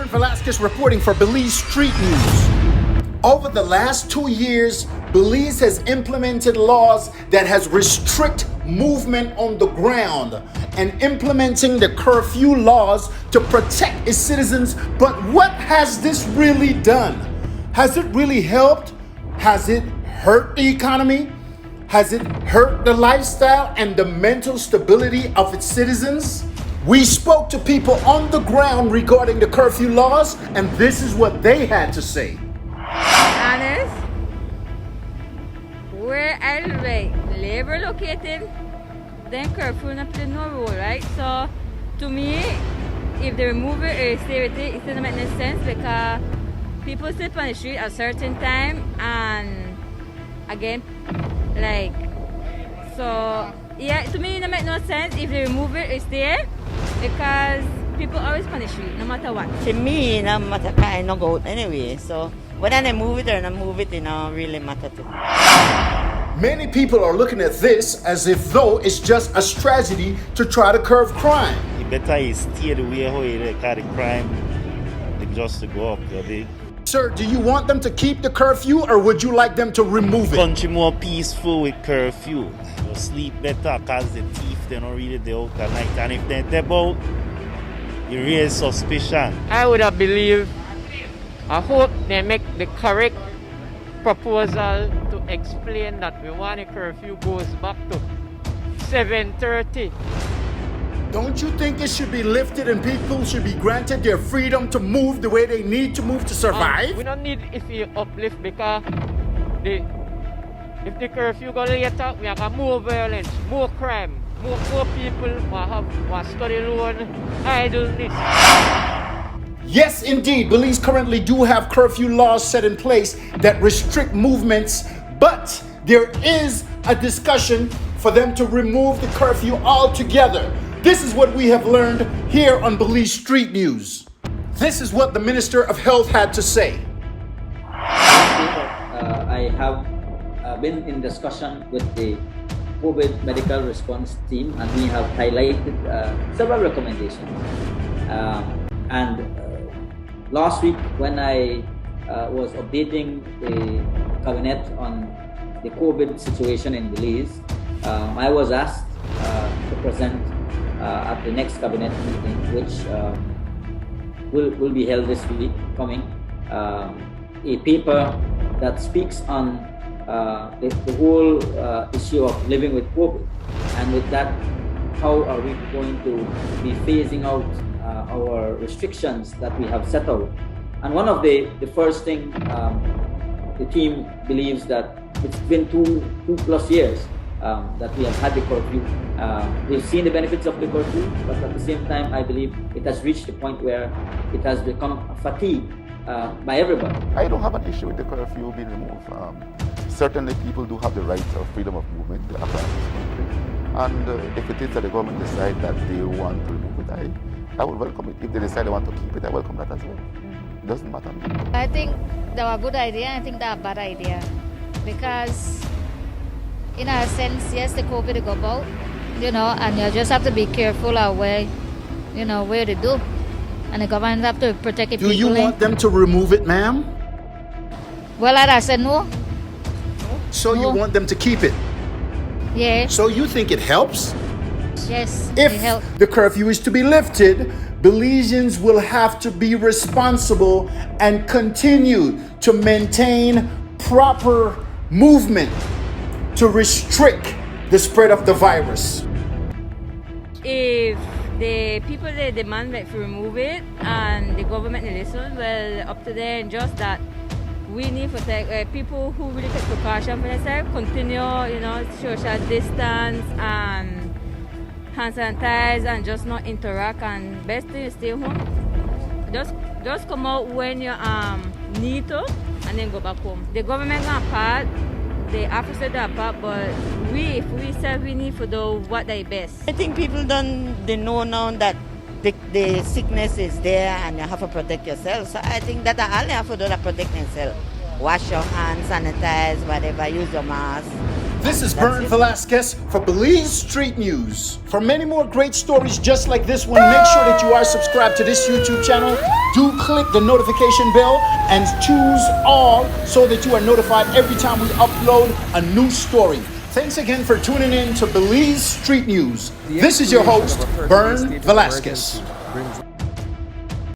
Velasquez reporting for Belize Street News. Over the last 2 years, Belize has implemented laws that has restrict movement on the ground and implementing the curfew laws to protect its citizens. But what has this really done? Has it really helped? Has it hurt the economy? Has it hurt the lifestyle and the mental stability of its citizens? We spoke to people on the ground regarding the curfew laws, and this is what they had to say. Honest, where I live located, then curfew not play no role, right? So to me, if they remove it or stay with it, it doesn't make no sense because people sleep on the street at a certain time, and again, so yeah, to me it don't make no sense if they remove it or stay because people always on the street no matter what. To me, no matter I no go out anyway, so whether they move it or not move it, it don't really matter to me. Many people are looking at this as if though it's just a strategy to try to curb crime. It better stay the way how it because the crime just to go up. Sir, do you want them to keep the curfew or would you like them to remove it? Country more peaceful with curfew. You sleep better because the thief they don't really they out at night, and if they're about, you raise suspicion. I would have believed, I hope they make the correct proposal to explain that we want a curfew goes back to 7:30. Don't you think it should be lifted and people should be granted their freedom to move the way they need to move to survive? We don't need if you uplift because if the curfew go later, we have more violence, more crime, more poor people who study loan, idleness. Yes, indeed. Belize currently do have curfew laws set in place that restrict movements, but there is a discussion for them to remove the curfew altogether. This is what we have learned here on Belize Street News. This is what the Minister of Health had to say. I have been in discussion with the COVID medical response team, and we have highlighted several recommendations. Last week, when I was updating the cabinet on the COVID situation in Belize, I was asked to present at the next cabinet meeting, which will be held this week coming, a paper that speaks on the whole issue of living with COVID, and with that, how are we going to be phasing out our restrictions that we have set out. And one of the first thing the team believes that it's been two plus years that we have had the curfew. We've seen the benefits of the curfew, but at the same time, I believe it has reached a point where it has become a fatigue by everybody. I don't have an issue with the curfew being removed. Certainly, people do have the right of freedom of movement across this country. And if it is that the government decide that they want to remove it, I would welcome it. If they decide they want to keep it, I welcome that as well. It doesn't matter. I think they were a good idea. I think they're a bad idea because, in a sense, yes, the COVID go about, and you just have to be careful of where they do, and the government have to protect the people. Do you want them to remove it, ma'am? Well, I said no. So you want them to keep it? Yeah. So you think it helps? Yes, If it helps. the curfew is to be lifted, Belizeans will have to be responsible and continue to maintain proper movement to restrict the spread of the virus. If the people they demand to remove it and the government they listen, well, up to them, just that we need to protect people who really take precaution for themselves, continue, social distance and hand sanitize and just not interact, and best thing is stay home. Just come out when you need to and then go back home. The government gonna part, the officers are part, but if we say we need to do what they best. I think people they know now that the sickness is there and you have to protect yourself. So I think that all you have to do is protect yourself. Wash your hands, sanitize, whatever, use your mask. This is Berne Velasquez for Belize Street News. For many more great stories just like this one, make sure that you are subscribed to this YouTube channel. Do click the notification bell and choose all so that you are notified every time we upload a new story. Thanks again for tuning in to Belize Street News. This is your host, Berne Velasquez.